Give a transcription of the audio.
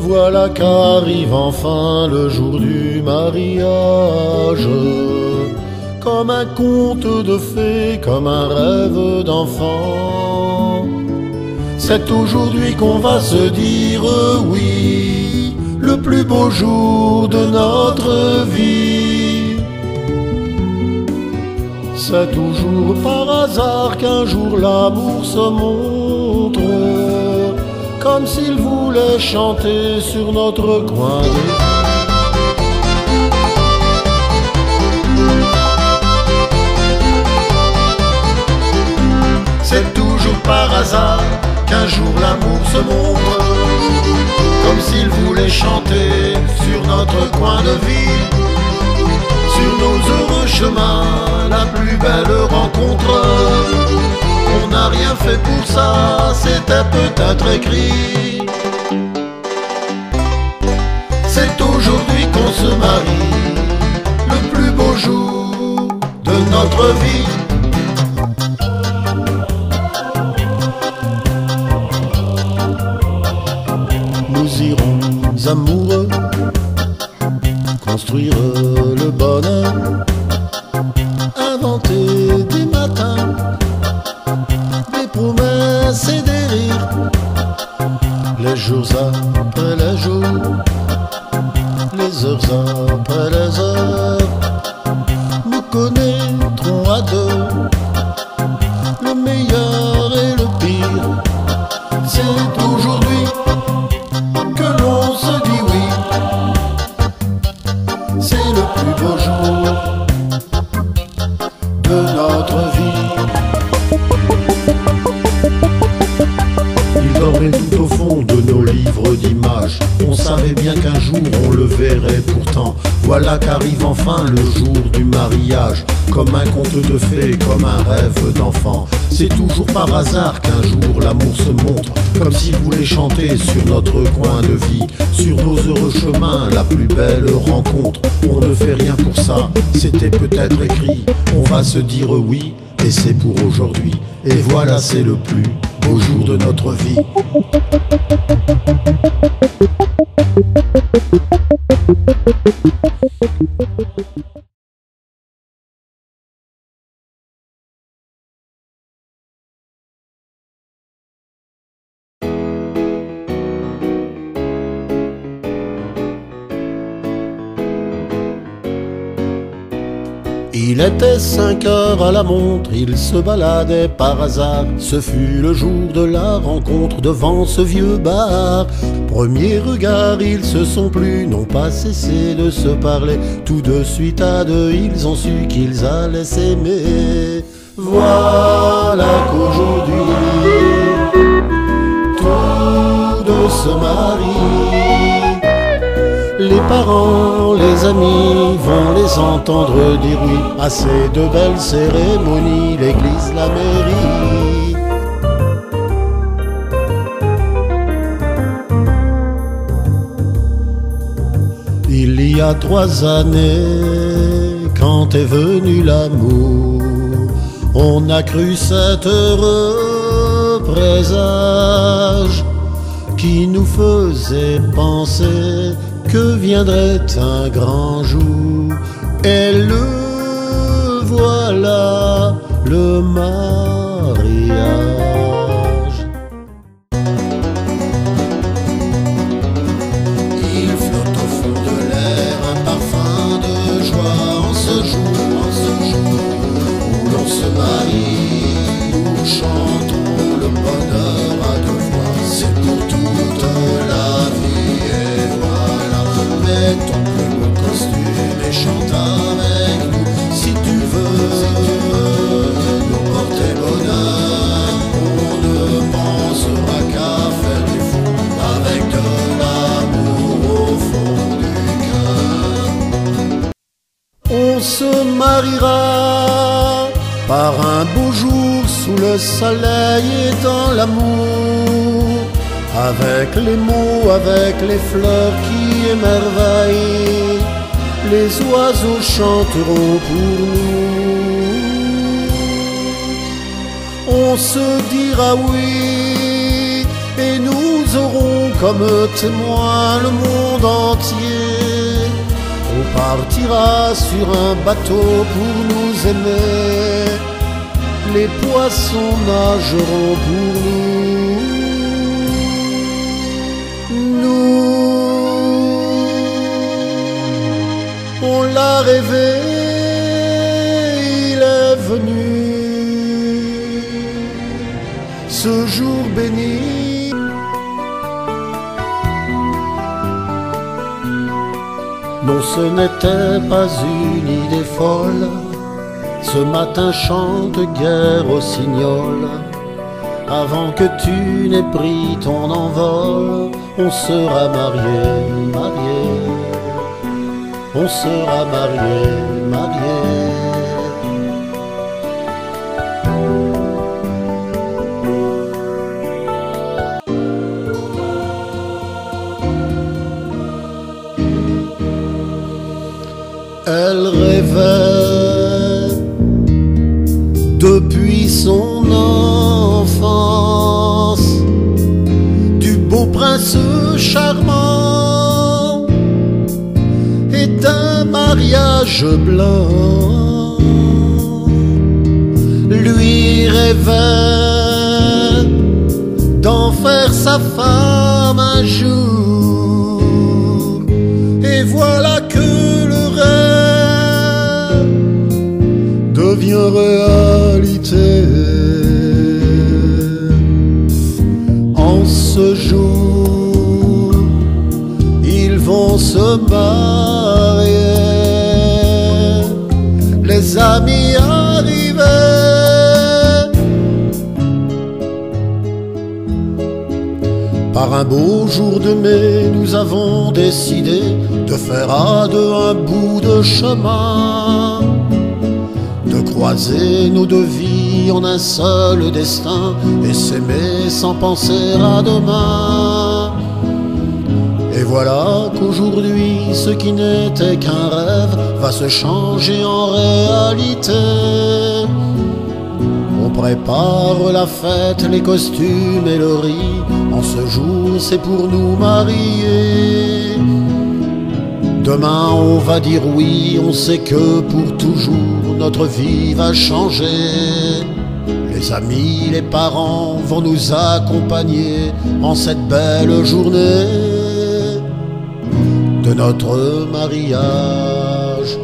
Voilà qu'arrive enfin le jour du mariage, comme un conte de fées, comme un rêve d'enfant. C'est aujourd'hui qu'on va se dire oui, le plus beau jour de notre vie. C'est toujours par hasard qu'un jour l'amour se montre, comme s'il voulait chanter sur notre coin. C'est toujours par hasard qu'un jour l'amour se montre, comme s'il voulait chanter sur notre coin de vie. Sur nos heureux chemins, la plus belle rencontre. On n'a rien fait pour ça, c'était peut-être écrit. C'est aujourd'hui qu'on se marie, le plus beau jour de notre vie. Nous irons amoureux construire le bonheur, inventer des matins, des promesses et des rires, les jours après les jours, les heures après les heures. Nous connaîtrons à deux le meilleur et le pire. C'est aujourd'hui que l'on se dit oui, c'est le plus beau jour de notre vie. Il dormait tout au fond de nos livres d'images. On savait bien qu'un jour on le verrait pourtant. Voilà qu'arrive enfin le jour du mariage, comme un conte de fées, comme un rêve d'enfant. C'est toujours par hasard qu'un jour l'amour se montre, comme s'il voulait chanter sur notre coin de vie. Sur nos heureux chemins, la plus belle rencontre. On ne fait rien pour ça, c'était peut-être écrit. On va se dire oui, et c'est pour aujourd'hui. Et voilà, c'est le plus beau jour de notre vie. Il était 5 heures à la montre, il se baladait par hasard. Ce fut le jour de la rencontre devant ce vieux bar. Premier regard, ils se sont plu, n'ont pas cessé de se parler. Tout de suite à deux, ils ont su qu'ils allaient s'aimer. Voilà qu'aujourd'hui, tous deux se marient. Les parents, les amis vont les entendre dire oui à ces deux belles cérémonies, l'église, la mairie. Il y a 3 années, quand est venu l'amour, on a cru cet heureux présage qui nous faisait penser que viendrait un grand jour. Et le voilà, le mariage. Il flotte au fond de l'air un parfum de joie en ce jour où l'on se marie. Nous chantons le bonheur à 2 voix, c'est pour toute la vie. Et voilà, mets ton plus beau costume et chante avec nous. Si tu veux nous porter bonheur, on ne pensera qu'à faire du fond, avec de l'amour au fond du cœur. On se mariera par un beau jour sous le soleil et dans l'amour, avec les mots, avec les fleurs qui émerveillent, les oiseaux chanteront pour nous. On se dira oui et nous aurons comme témoin le monde entier. On partira sur un bateau pour nous aimer. Les poissons nageront pour nous. On l'a rêvé, il est venu, ce jour béni. Non, ce n'était pas une idée folle, ce matin chante guerre au Signol. Avant que tu n'aies pris ton envol, on sera mariés, mariés. On sera mariés, mariés. Elle rêvait depuis son enfance du beau prince charmant et d'un mariage blanc. Lui rêvait d'en faire sa femme un jour, et voilà que le rêve devient réalité. En ce jour, ils vont se marier. Les amis arrivaient, par un beau jour de mai, nous avons décidé de faire à deux un bout de chemin, de croiser nos deux vies en un seul destin et s'aimer sans penser à demain. Et voilà qu'aujourd'hui, ce qui n'était qu'un rêve va se changer en réalité. On prépare la fête, les costumes et le riz. En ce jour, c'est pour nous marier. Demain, on va dire oui, on sait que pour toujours, notre vie va changer. Les amis, les parents vont nous accompagner en cette belle journée de notre mariage.